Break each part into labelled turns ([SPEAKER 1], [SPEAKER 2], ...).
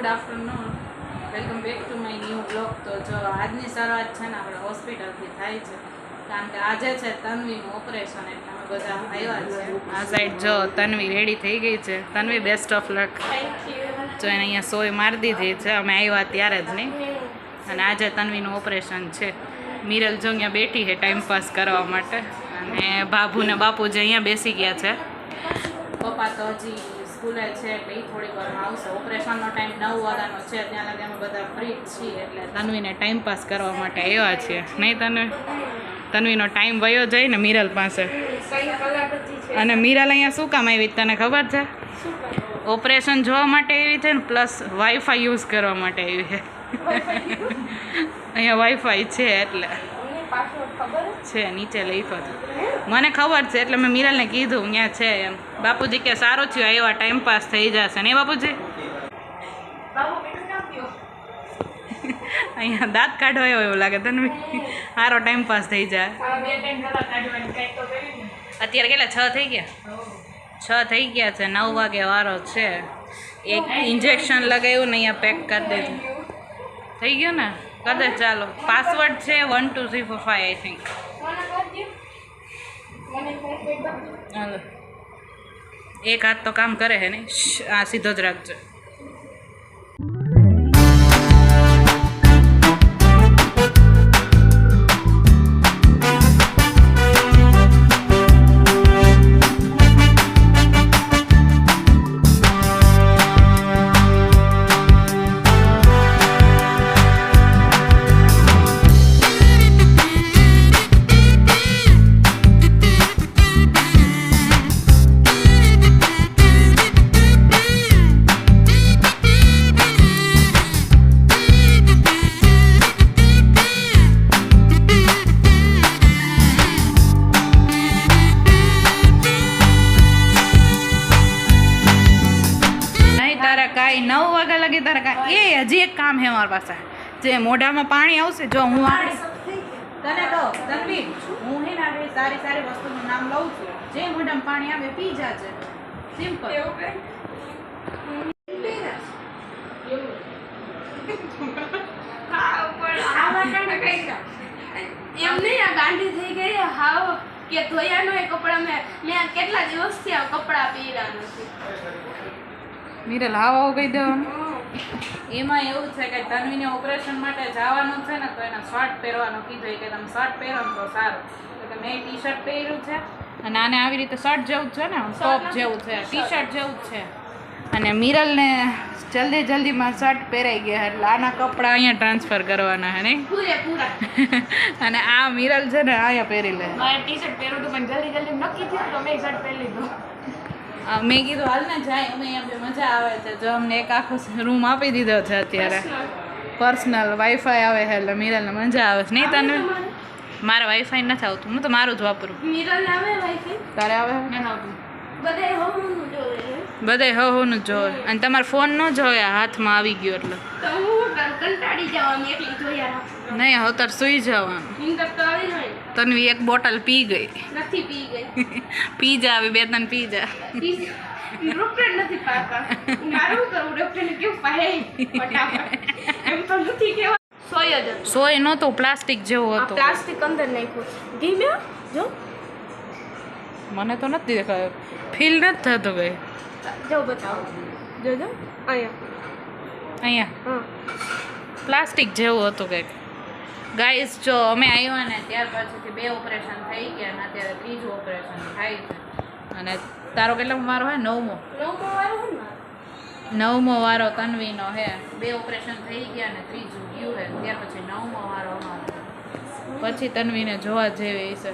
[SPEAKER 1] Good afternoon, welcome back to my new blog. તો જો આજની શરૂઆત છે ને આપણે હોસ્પિટલથી થાય છે, કારણ કે આજે છે તન્વીનું ઓપરેશન, એટલે અમે બધા આવ્યા છે. આ સાઈડ જો તન્વી રેડી થઈ ગઈ છે. Tanvi best of luck. જો એને અહીંયા સોય મારી દીધી છે, અમે આવ્યા ત્યારે જ નહીં. અને આજે તન્વીનું ઓપરેશન છે. મિરલ જો અહીંયા બેઠી છે ટાઈમ પાસ કરવા માટે, અને બાબુ ને બાપુજી અહીંયા બેસી ગયા છે. પપ્પા તો હજી સ્કૂલે છે એટલે એ થોડીક વારમાં આવશે. ઓપરેશનનો ટાઈમ 9 વાગ્યાનો છે, ત્યાં લગી અમે બધા ફ્રી છીએ, એટલે તન્વીને ટાઈમ પાસ કરવા માટે આવ્યા છીએ. નહીં તન્વીનો ટાઈમ વયો જાય ને મિરલ પાસે. અને મિરલ અહીંયા શું કામ આવી તને ખબર છે? ઓપરેશન જોવા માટે આવી છે ને, પ્લસ વાઈફાઈ યુઝ કરવા માટે આવી છે. અહીંયા વાઈફાઈ છે એટલે છે, નીચે લખ્યો હતો. મને ખબર છે એટલે મેં મિરલને કીધું અહીંયા છે એમ. બાપુજી કે સારું થયું આવ્યા, ટાઈમ પાસ થઈ જશે ને બાપુજી. અહીંયા દાંત કાઢવા આવ્યો એવું લાગે તને. સારો ટાઈમ પાસ થઈ જાય. અત્યારે કેટલા 6 થઈ ગયા? 6 થઈ ગયા છે. 9 વાગે વારો છે. એક ઇન્જેક્શન લગાવ્યું ને અહીંયા પેક કરી દીધું. થઈ ગયું ને? કદાચ ચાલો. પાસવર્ડ છે 1 2 3 4 5 આઈ થિંક. હાલો, એક હાથ તો કામ કરે છે નહીં. આ સીધો જ રાખજો. કાંઈ 9 વાગ્યા લગી તારે કાંઈ. એ હજી એક કામ છે મારી પાસે. જે મોઢામાં પાણી આવશે, જો હું તને કહું તન્વી, હું હે ને સારી સારી વસ્તુનું નામ લઉં છું. જે મોઢામાં પાણી આવે પી જાજે. સિમ્પલ.
[SPEAKER 2] એમ નહીં, આ ગાંડી થઈ ગઈ હાવ કે ધોયાનો એ કપડા મેં કેટલા દિવસથી આ કપડા પહેર્યા નથી.
[SPEAKER 1] મિરલ હાવ કહી દેવાનું. એમાં એવું છે કે તન્વીને ઓપરેશન માટે જવાનું છે ને, તો એને શર્ટ પહેરવાનું કીધું કે તમે શર્ટ પહેરો ને તો સારું. તો મેં ટી શર્ટ પહેર્યું છે, અને આને આવી રીતે શર્ટ જેવું છે ને, ટોપ જેવું છે, ટી શર્ટ જેવું છે. અને મિરલને જલ્દીમાં શર્ટ પહેરાઈ ગયા, એટલે આના કપડાં અહીંયા ટ્રાન્સફર કરવાના હે નહીં
[SPEAKER 2] પૂરેપૂરા.
[SPEAKER 1] અને આ મિરલ છે ને અહીંયા પહેરી લે.
[SPEAKER 2] મારે ટી શર્ટ પહેરવું હતું પણ જલ્દી નક્કી થયું તો મેં શર્ટ પહેરી લીધું.
[SPEAKER 1] મેં કીધું હાલ ને જાય, અમે અહીંયા બે મજા આવે છે. જો અમને એક આખો રૂમ આપી દીધો છે અત્યારે, પર્સનલ વાઈફાઈ આવે છે, એટલે મિરલને મજા આવે છે. નહીં તને? મારે વાઈફાઈ નથી આવતું, હું તો મારું જ વાપરું.
[SPEAKER 2] મિરલ આવે વાઈફાઈ?
[SPEAKER 1] તારે આવે?
[SPEAKER 2] મને આવતું. બધાય હોનું જોવે.
[SPEAKER 1] બધાય હોનું જોવે. અને તમારો ફોન ન જોયા હાથમાં આવી ગયો એટલે
[SPEAKER 2] તો હું કંટાળી જવાની એકલી જોયા રાખું.
[SPEAKER 1] નહીં, હવે તાર સુઈ જવાનું.
[SPEAKER 2] નીંદર તો આવી હોય.
[SPEAKER 1] તન્વી એક બોટલ પી ગઈ.
[SPEAKER 2] નથી પી ગઈ.
[SPEAKER 1] પી જા, આવી 2-3 પી જા.
[SPEAKER 2] ડોક્ટર નથી પાડતા. મારું કરું ડોક્ટરને કેવું પાહે ફટાફટ. એમ તો નથી કેવા. સોય જ હતું.
[SPEAKER 1] સોય નહોતું, પ્લાસ્ટિક જેવું હતું.
[SPEAKER 2] પ્લાસ્ટિક અંદર નાખ્યું. ધીમે જો.
[SPEAKER 1] મને તો નથી દેખાયો, ફીલ નથી થતું ભાઈ.
[SPEAKER 2] જો બતાવો. જોજો અહીંયા. હા,
[SPEAKER 1] પ્લાસ્ટિક જેવું હતું કંઈક. ગાઈસ જો અમે આવ્યા ને ત્યાર પછીથી 2 ઓપરેશન થઈ ગયા, અને અત્યારે 3જું ઓપરેશન થાય છે. અને તારો કેટલો વારો હે? 9મો. 9મો વારો તન્વીનો હે. 2 ઓપરેશન થઈ ગયા ને 3જું ગયું હે. ત્યાર પછી 9મો વારો અમારો. પછી તન્વીને જોવા જેવી છે.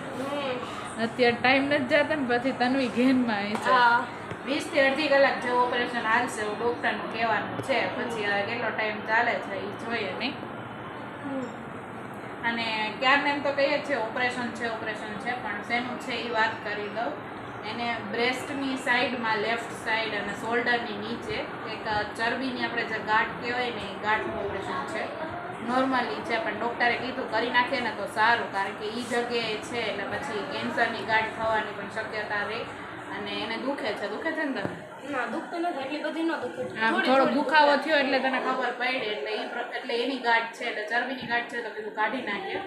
[SPEAKER 1] અત્યારે ટાઈમ નથી જતો ને, પછી તન્વી ઘેનમાં આવી છે. 20 થી અડધી કલાક જેવું ઓપરેશન હાલશે એવું ડૉક્ટરનું કહેવાનું છે. પછી હવે કેટલો ટાઈમ ચાલે છે એ જોઈએ નહીં. અને ક્યારને એમ તો કહીએ છીએ ઓપરેશન છે, પણ શેનું છે એ વાત કરી દઉં. એને બ્રેસ્ટની સાઈડમાં, લેફ્ટ સાઈડ અને શોલ્ડરની નીચે એક ચરબીની આપણે જે ગાંઠ કહેવાય ને, એ ગાંઠનું ઓપરેશન છે. નોર્મલી છે, પણ ડૉક્ટરે કીધું કરી નાખીએ ને તો સારું, કારણ કે એ જગ્યાએ છે એટલે પછી કેન્સરની ગાંઠ થવાની પણ શક્યતા રહે. અને એને દુખે છે ને તને
[SPEAKER 2] ના દુખતું નથી એટલી બધી ન દુખે
[SPEAKER 1] આમ થોડો દુખાવો થયો એટલે તને ખબર પડી એટલે એની ગાંઠ છે એટલે ચરબીની ગાંઠ છે તો કીધું કાઢી નાખીએ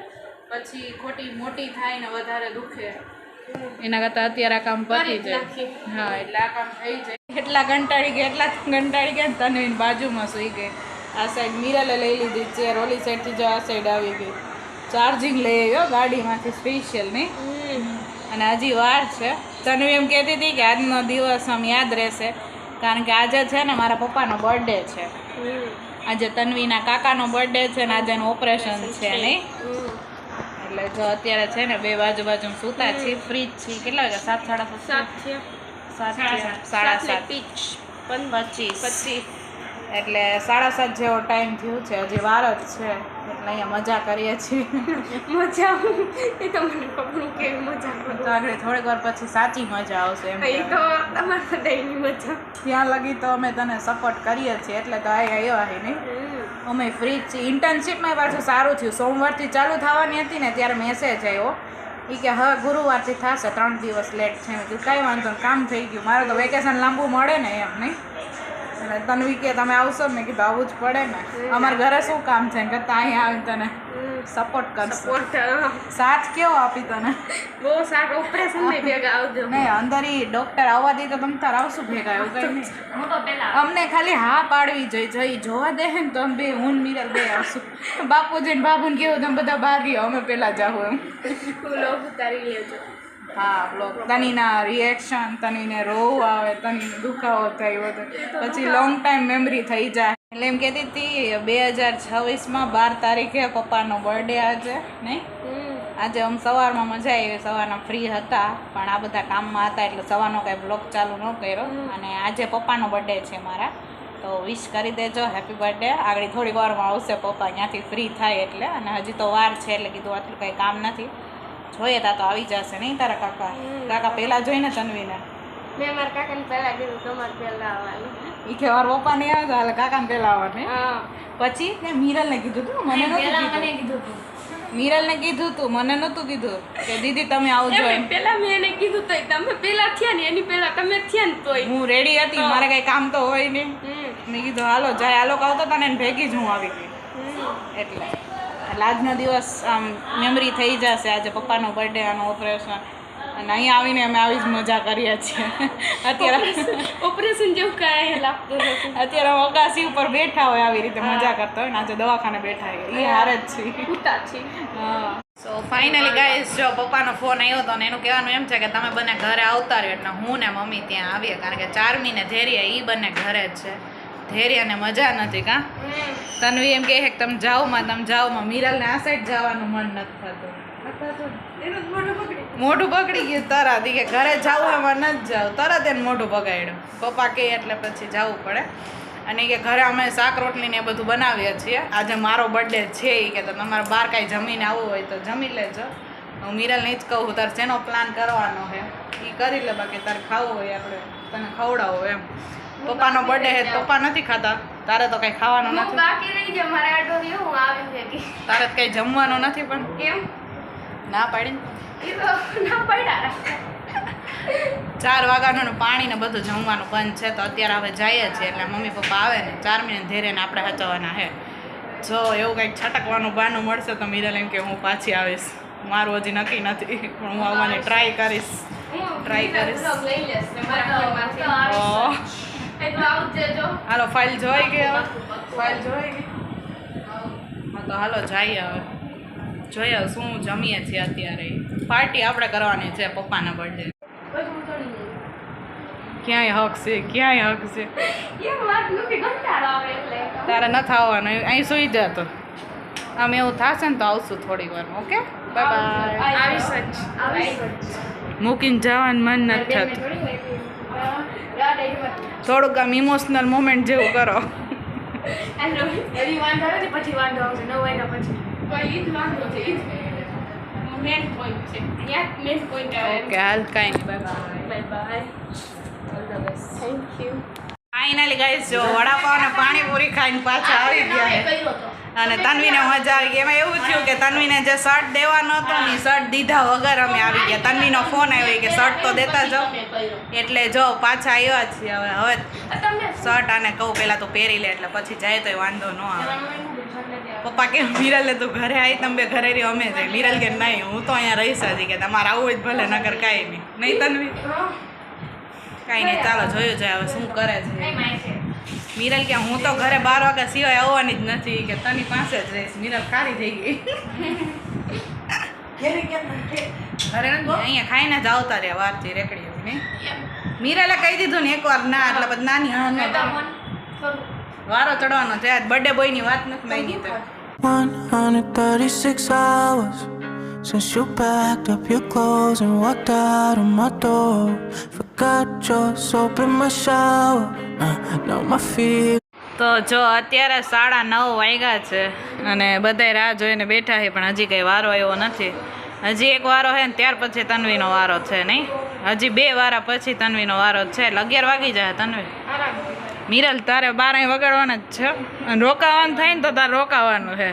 [SPEAKER 1] પછી ખોટી મોટી થાય ને વધારે દુખે એના કરતાં અત્યારે આ કામ પતી જાય હા એટલે આ કામ થઈ જાય એટલા કંટાળી ગયા તન્વીની બાજુમાં સૂઈ ગઈ આ સાઈડ મિરલે લઈ લીધી ચેર ઓલી સાઈડથી જો આ સાઈડ આવી ગઈ ચાર્જિંગ લઈ આવ્યો ગાડીમાંથી સ્પેશિયલ નહીં અને હજી વાર છે તન્વી એમ કહેતી હતી કે આજનો દિવસ આમ યાદ રહેશે કારણ કે આજે છે ને મારા પપ્પાનો બર્થડે છે આજે તન્વીના કાકાનો બર્થડે છે ને આજે એનું ઓપરેશન છે નહીં એટલે જો અત્યારે છે ને બે બાજુ સૂતા છીએ ફ્રી જ છીએ કેટલા વાગ્યા 7:30 7:30 25 એટલે 7:30 જેવો ટાઈમ થયું છે હજી વાર જ છે એટલે અહીંયા મજા કરીએ છીએ
[SPEAKER 2] મજા એ તો મને ખબર કેવી મજા
[SPEAKER 1] તો આગળ થોડીક વાર પછી સાચી મજા આવશે એમ
[SPEAKER 2] એ તો તમારે બધાની મજા
[SPEAKER 1] ત્યાં લગી તો અમે તને સપોર્ટ કરીએ છીએ એટલે તો આવ્યા નહીં અમે ફ્રી જ છીએ ઇન્ટર્નશીપમાં પાછું સારું થયું સોમવારથી ચાલુ થવાની હતી ને ત્યારે મેસેજ આવ્યો એ કે હવે ગુરુવારથી થશે 3 દિવસ લેટ છે મેં કીધું કાંઈ વાંધો કામ થઈ ગયું મારે તો વેકેશન લાંબુ મળે ને એમ નહીં એટલે તન્વી કે તમે આવશો મેં કીધું આવવું જ પડે ને અમારા ઘરે શું કામ છે કરતાં અહીંયા આવી તને સપોર્ટ કરશો સાથ કેવો આપી તને
[SPEAKER 2] બહુ સારું ઓપરેશન નહીં ભેગા આવજો
[SPEAKER 1] નહીં અંદર એ ડૉક્ટર આવવા દે તો તમે તાર આવશું ભેગા એવું કંઈ નહીં
[SPEAKER 2] હું તો પેલા
[SPEAKER 1] અમને ખાલી હા પાડવી જઈ જોવા દે ને તો અમે બે હું મિરલ બે આવશું બાપુજી ને બાબુને કેવું તમે બધા બહાર રહ્યો અમે પહેલાં જાઉં એમ
[SPEAKER 2] લોગ ઉતારી લેજો
[SPEAKER 1] હા બ્લોગ તનીના રિએક્શન તનીને રોવ આવે તનીને દુખાવો થાય બધું પછી લોંગ ટાઈમ મેમરી થઈ જાય એટલે એમ કહેતી હતી 2026માં 12 તારીખે પપ્પાનો બર્થડે આજે નહીં આજે આમ સવારમાં મજા આવી સવારના ફ્રી હતા પણ આ બધા કામમાં હતા એટલે સવારનો કાંઈ બ્લોગ ચાલુ ન કર્યો અને આજે પપ્પાનો બર્થડે છે મારા તો વિશ કરી દેજો હેપી બર્થડે આગળ થોડીક વારમાં આવશે પપ્પા ત્યાંથી ફ્રી થાય એટલે અને હજી તો વાર છે એટલે કીધું આટલું કંઈ કામ નથી જોઈએ તા તો આવી જશે નહીં તારા કાકા પહેલાં જોઈને તન્વીને
[SPEAKER 2] મેં મારા કાકાને પહેલા કીધું તમારે પહેલા આવવાનું
[SPEAKER 1] એ કે મારા પપ્પા નહીં આવે તો હાલે કાકાને પહેલાં આવવાનું
[SPEAKER 2] હા
[SPEAKER 1] પછી મેં મિરલને કીધું હતું મને નહોતું કીધું મિરલને કીધું તું મને નહોતું કીધું કે દીદી તમે આવજો એમ
[SPEAKER 2] પહેલા મેં એને કીધું તોય તમે પહેલા થયા ને એની પહેલા તમે થયા ને તોય
[SPEAKER 1] હું રેડી હતી મારે કંઈ કામ તો હોય નહીં મેં કીધું હાલો જાય આ લોકો આવતા હતા ને એને ભેગી જ હું આવી ગઈ એટલે આજનો દિવસ આમ મેમરી થઈ જશે આજે પપ્પાનો બર્થડે આનું ઓપરેશન અને અહીંયા આવીને અમે આવી જ મજા કરીએ છીએ અત્યારે
[SPEAKER 2] ઓપરેશન જેવું કાંઈ લાગતું નથી
[SPEAKER 1] અત્યારે અગાસી ઉપર બેઠા હોય આવી રીતે મજા કરતા હોય ને આજે દવાખાને બેઠા હોય એ હારે જ છે
[SPEAKER 2] ઉતા છે
[SPEAKER 1] હા સો ફાઇનલી ગાઈસ જો પપ્પાનો ફોન આવ્યો હતો ને એનું કહેવાનું એમ છે કે તમે બંને ઘરે આવતા રહ્યો એટલે હું ને મમ્મી ત્યાં આવીએ કારણ કે ચારમી ને ધૈર્ય એ બંને ઘરે જ છે ધૈર્યને મજા નથી કાં તન્વી એમ કહે કે તમે જાઓમાં મિરલને આ સાઈડ જવાનું મન નથી થતું મોઢું પકડી ગયું તરત કે ઘરે જવું એમાં નથી જાવ તરત એને મોઢું પકડ્યું પપ્પા કહે એટલે પછી જવું પડે અને કે ઘરે અમે શાક રોટલીને એ બધું બનાવીએ છીએ આજે મારો બર્થડે છે એ કે તમારે બહાર કાંઈ જમીને આવવું હોય તો જમી લેજો હું મિરલને જ કહું તારે શેનો પ્લાન કરવાનો છે એ કરી લે બાકી તારે ખાવું હોય આપણે તને ખવડાવો એમ પપ્પાનો બર્થડે છે પપ્પા નથી ખાતા તારે તો કંઈ ખાવાનું નથી
[SPEAKER 2] બાકી રહી જાય મારે આટો રહ્યો હું આવી ભેગી
[SPEAKER 1] તારે કંઈ જમવાનું નથી પણ
[SPEAKER 2] કેમ
[SPEAKER 1] ના પાડી
[SPEAKER 2] એ તો ના પડ્યા
[SPEAKER 1] 4 વાગ્યાનું ને પાણી ને બધું જમવાનું બંધ છે તો અત્યારે હવે જઈએ છીએ એટલે મમ્મી પપ્પા આવે ને 4 મહિને ધીરેને આપણે હચવાના છે જો એવું કંઈક છટકવાનું બહાનું મળશે તો મિરલ એમ કે હું પાછી આવીશ મારું હજી નક્કી નથી પણ હું આવવાની ટ્રાય કરીશ હાલો ફાઇલ જોઈ ગઈ હવે હા તો હાલો જઈએ હવે જોઈએ શું જમીએ છીએ અત્યારે પાર્ટી આપણે કરવાની છે પપ્પાના બર્થડે ક્યાંય હક છે તારે નથી આવવાનું અહીં સુઈ જતો આમ એવું થશે ને તો આવશું થોડીક વાર ઓકે બાય બાય મૂકીને જવાનું મન નથી થતું થોડુંક આમ ઇમોશનલ મોમેન્ટ જેવું કરો ઓકે હાલ કાંઈ નહીં બાય ફાઇનલી ગાઈસ જો વડાપાવ ને પાણીપુરી ખાઈને પાછા આવી ગયા અને તન્વીને મજા આવી ગઈ. એમાં એવું થયું કે તન્વીને જે શર્ટ દેવાનો હતો ને શર્ટ દીધા વગર અમે આવી ગયા. તન્વીનો ફોન આવ્યો કે શર્ટ તો દેતા જાઓ, એટલે જો પાછા આવ્યા છીએ. હવે શર્ટ આને કહું પહેલાં તો પહેરી લે, એટલે પછી જાય તો વાંધો ન આવે. પપ્પા કે મિરલે તું ઘરે આવી, તમે ઘરે રહ્યો, અમે જઈ. મિરલ કે નહીં, હું તો અહીંયા રહીશ હજી, કે તમારે આવું જ ભલે, નગર કાંઈ નહીં. નહીં તન્વી? કાંઈ નહીં, ચાલો જોયું જાય હવે શું કરે છે. મિરલ કે હું તો ઘરે 12 વાગ્યા સિવાય આવવાની જ નથી, કે તની પાસે જ રહીશ. મિરલ ખારી થઈ ગઈ. ઘરે નથી, અહીંયા ખાઈને જ આવતા રહ્યા વારથી રેકડી નહીં. મિરલે કહી દીધું ને એકવાર ના, એટલે પછી નાની હા વારો ચડવાનો છે. આજ બર્થડે બોયની વાત નથી માંગી તો.
[SPEAKER 3] 136 hours since you packed up your clothes and walked out of my door. Forgot your soap in my shower. Now my feet.
[SPEAKER 1] તો જો અત્યારે 9:30 વાગ્યા છે અને બધાય રાહ જોઈને બેઠા છે, પણ હજી કંઈ વારો આવ્યો નથી. હજી એક વારો છે ને ત્યાર પછી તન્વીનો વારો છે. નહીં, હજી 2 વારા પછી તન્વીનો વારો છે. એટલે 11 વાગી જાય. તન્વી મિરલ તારે 12 વગાડવાના જ છે, અને રોકાવાનું થાય ને તો તારે રોકાવાનું છે.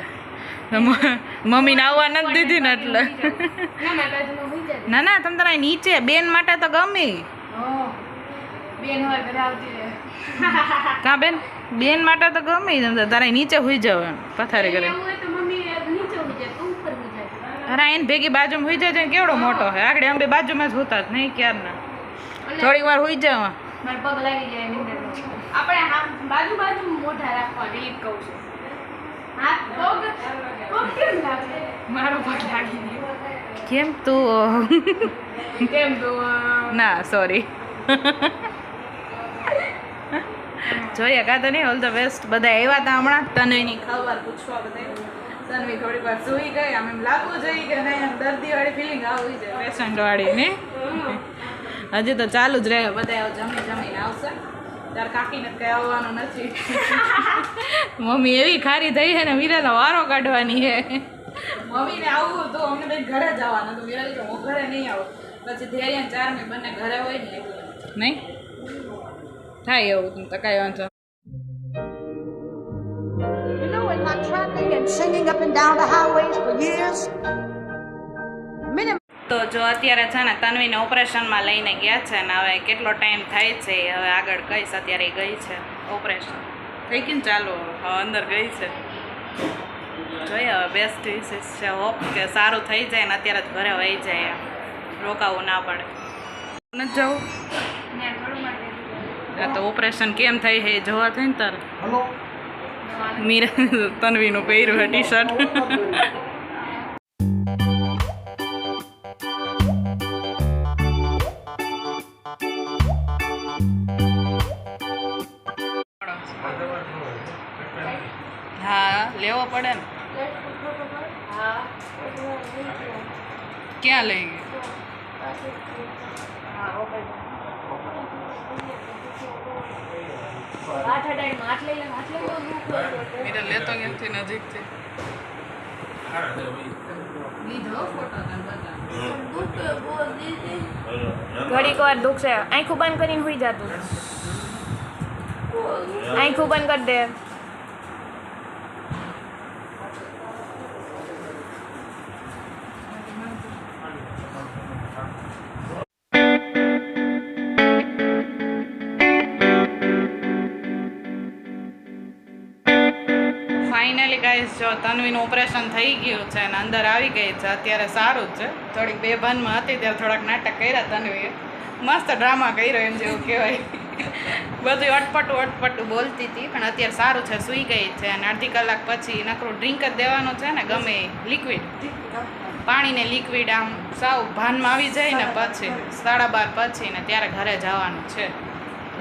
[SPEAKER 1] મમ્મીને આવવા નથી દીધી ને એટલે. ના ના, તમે તારા નીચે બેન માટે તો ગમે. કાં બેન? બેન માટે તો ગમે. તમે તારા નીચે હોઈ જાવ એમ પથારી કરે. અરે એને ભેગી બાજુમાં હોઈ જાય. કેવડો મોટો છે, આગળ અમે બાજુમાં જ હોતા જ નહીં ક્યારના. થોડીક વાર હોઈ જાવ.
[SPEAKER 2] પગ લાગી જાય આપણે બાજુ બાજુ મોઢા રાખવાની એ કહું છું. હા, પગ કેમ લાગે? મારો પગ લાગી ગયો.
[SPEAKER 1] કેમ તું?
[SPEAKER 2] કેમ તું?
[SPEAKER 1] ના સોરી. જોઈએ કાં તો નહીં. All the best. બધા આવ્યા હતા હમણાં તન્વીની ખબર પૂછવા. બધા તન્વી થોડીક વાર સુઈ ગઈ. આમ એમ લાગવું જોઈએ કે નહીં, એમ દર્દીવાળી ફિલિંગ આવવી જોઈએ, પેશન્ટવાળી ને. હજી તો ચાલુ જ રહે. બધા જમીને આવશે. તાર કાકીને કઈ આવવાનું નથી. મમ્મી એવી ખારી થઈ છે ને, મીરાનો વારો કાઢવાની છે. મમ્મીને આવવું તો અમને કંઈ ઘરે જ આવવાનું હતું. મીરા કે હું ઘરે નહીં આવું. પછી ધૈર્ય 4 ને બંને ઘરે હોય ને નહીં થાય એવું. તો કાંઈ વાંધો.
[SPEAKER 4] You know, in my traveling and singing up and down the highways for years,
[SPEAKER 1] તો જો અત્યારે છે ને તન્વીને ઓપરેશનમાં લઈને ગયા છે ને હવે કેટલો ટાઈમ થાય છે હવે આગળ કહીશ. અત્યારે ગઈ છે ઓપરેશન થઈ ગયું ને ચાલો હવે અંદર ગઈ છે. જોઈએ હવે બેસ્ટ વિશેષ છે. હોપ કે સારું થઈ જાય ને અત્યારે જ ઘરે વહી જાય, રોકાવું ના પડે. નથી જવું? હા તો ઓપરેશન કેમ થઈ છે એ જોવા થઈ ને તારે. મીરા તન્વીનું પહેર્યું ટી શર્ટ. હા લેવો પડે ને. ક્યાં લઈ ગઈ? મીરા લેતો ક્યાંથી નજીકથી લીધો ફોટો.
[SPEAKER 2] ઘડીક વાર દુખશે. આંખું બંધ કરીને સુઈ જતું. આંખું બંધ કરી દે.
[SPEAKER 1] ફાઇનલી ગાઈસ જો તન્વીનું ઓપરેશન થઈ ગયું છે અને અંદર આવી ગઈ છે. અત્યારે સારું જ છે. થોડીક બેભાનમાં હતી ત્યારે થોડાક નાટક કર્યા તન્વીએ. મસ્ત ડ્રામા કર્યો એમ જેવું કહેવાય. બધું અટપટું બોલતી હતી, પણ અત્યારે સારું છે. સૂઈ ગઈ છે અને અડધી કલાક પછી નકરું ડ્રિંક જ દેવાનું છે ને, ગમે લિક્વિડ પાણીને લિક્વિડ આમ સાવ ભાનમાં આવી જાય ને પછી 12:30 પછી ને ત્યારે ઘરે જવાનું છે.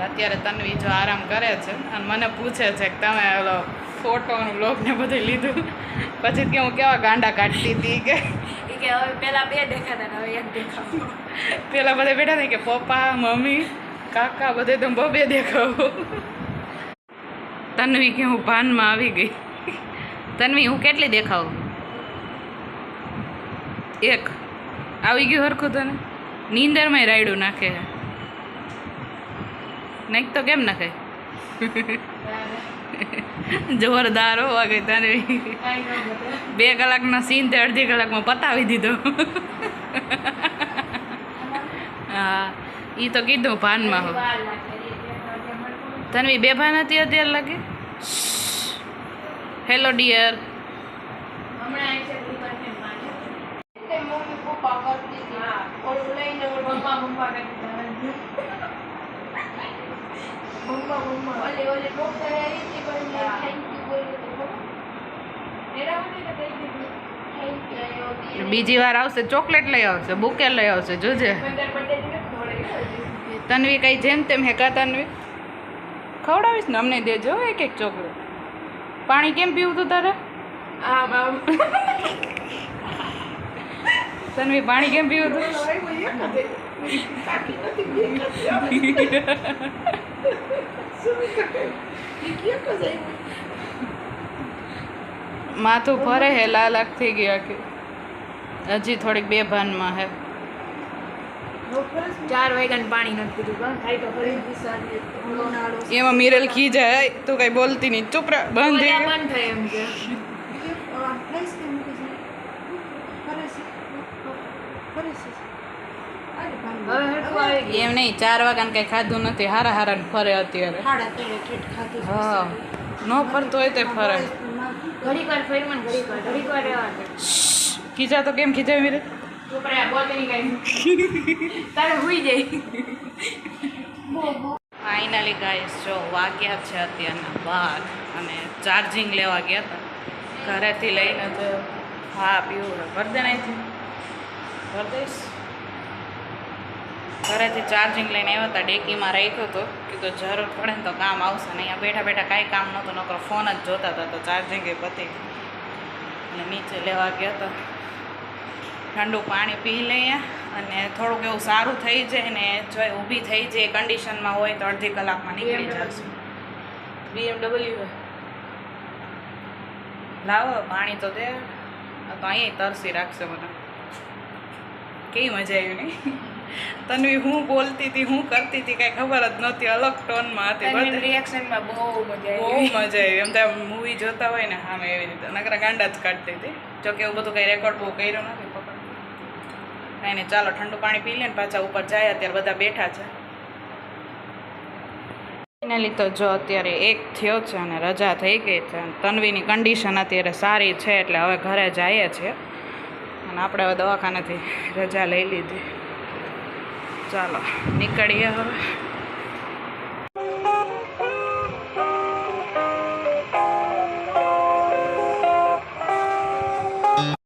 [SPEAKER 1] અત્યારે તન્વી જો આરામ કરે છે અને મને પૂછે છે કે તમે ઓલો ફોટોનું બ્લોગ ને બધું લીધું. પછી કે હું કેવા ગાંડા કાઢતી હતી કે
[SPEAKER 2] હવે પેલા 2 દેખાતા હવે 1 દેખાવ.
[SPEAKER 1] પેલા બધા બેઠા હતા કે પપ્પા મમ્મી કાકા બધે તમે 2 દેખાવો. તન્વી કે હું ભાનમાં આવી ગઈ. તન્વી હું કેટલી દેખાવું? 1 આવી ગયું હરખું તને? નીંદરમાં રાયડું નાખે નહીં તો કેમ નાખે? જોરદાર હો વાગે તન્વી 2 કલાકના સીન તે અડધી કલાકમાં પતાવી દીધો હા ઈ તો કીધું ભાનમાં હો તન્વી બેભાન હતી અત્યારે લાગે હેલો ડિયર
[SPEAKER 2] મમ્મી પપ્પા કરતી હતી ઓલું લઈને મમ્મા મમ્મા કરતી ઓલે ડોક્ટર આવી હતી પણ થેન્ક યુ બોલી તો એરા મને તો કહી દીધું થેન્ક યુ
[SPEAKER 1] બીજી વાર આવશે ચોકલેટ લઈ આવશે બુકે લઈ આવશે જોજે તન્વી કઈ જેમ તેમ હેકા તન્વી ખવડાવીશ ને અમને દેજો એક ચોકલેટ પાણી કેમ પીવું તું તારે
[SPEAKER 2] આમ આમ
[SPEAKER 1] તન્વી પાણી કેમ પીવું તું માથું ફરે હે લાલ આંખ થઈ ગયા કે હજી થોડીક બેભાનમાં હે
[SPEAKER 2] 4 વાગ્યાનું પાણી નથી પીધું કાં ખાઈ તો ફરી દિસાની ઉનાળો
[SPEAKER 1] એમાં મિરલ ખી જાય તું કઈ બોલતી નહીં ચૂપ રહે બંધ થઈ ગયું.
[SPEAKER 2] બંધ થાય એમ છે હવે હેઠું આવી ગયું
[SPEAKER 1] એમ નહીં 4 વાગ્યાને કઈ ખાધું નથી હારા હારા ફરે અત્યારે હા ન ફરતો હોય તો ફરે
[SPEAKER 2] ઘડીક વાર ફેરમાં ઘડીક વાર રહેવા દે
[SPEAKER 1] ખીજા તો કેમ ખીજાય મિરલ
[SPEAKER 2] છોકરા બોલતે નહીં કાંઈ તારે હુઈ જાય
[SPEAKER 1] ફાઇનલી ગાઈસ જો વાગ્યા છે અત્યારના 12 અને ચાર્જિંગ લેવા ગયા હતા ઘરેથી લઈને તો હા પીવું ભર દે અહીંથી ભર દઈશ ઘરેથી ચાર્જિંગ લઈને આવ્યા હતા ડેકીમાં રાખ્યો હતો કીધું જરૂર પડે ને તો કામ આવશે ને અહીંયા બેઠા બેઠા કાંઈ કામ નહોતું નકરો ફોન જ જોતા હતા તો ચાર્જિંગ એ પતી અને નીચે લેવા ગયા હતા ઠંડુ પાણી પી લઈએ અને થોડુંક એવું સારું થઈ જાય ને જો ઊભી થઈ જાય કન્ડિશનમાં હોય તો અડધી કલાકમાં નીકળી જશે BMW લાવો પાણી તો દે તો અહીંયા તરસી રાખશે મને કેવી મજા આવી નહીં તન્વી હું બોલતી હતી હું કરતી હતી કાંઈ ખબર જ નહોતી અલગ ટોનમાં હતી બધે
[SPEAKER 2] રિએક્શનમાં બહુ મજા
[SPEAKER 1] બહુ મજા આવી એમ તો મૂવી જોતા હોય ને સામે એવી રીતે નકરા ગાંડા જ કાઢતી હતી જોકે એવું બધું કંઈ રેકોર્ડ બહુ કર્યો નથી પકડ કાંઈ નહીં ચાલો ઠંડુ પાણી પી લે ને પાછા ઉપર જાય અત્યારે બધા બેઠા છે ફાઇનલી તો જો અત્યારે 1 થયો છે અને રજા થઈ ગઈ છે તન્વીની કન્ડિશન અત્યારે સારી છે એટલે હવે ઘરે જઈએ છીએ અને આપણે હવે દવાખાનેથી રજા લઈ લીધી ચાલો નીકળીએ હવે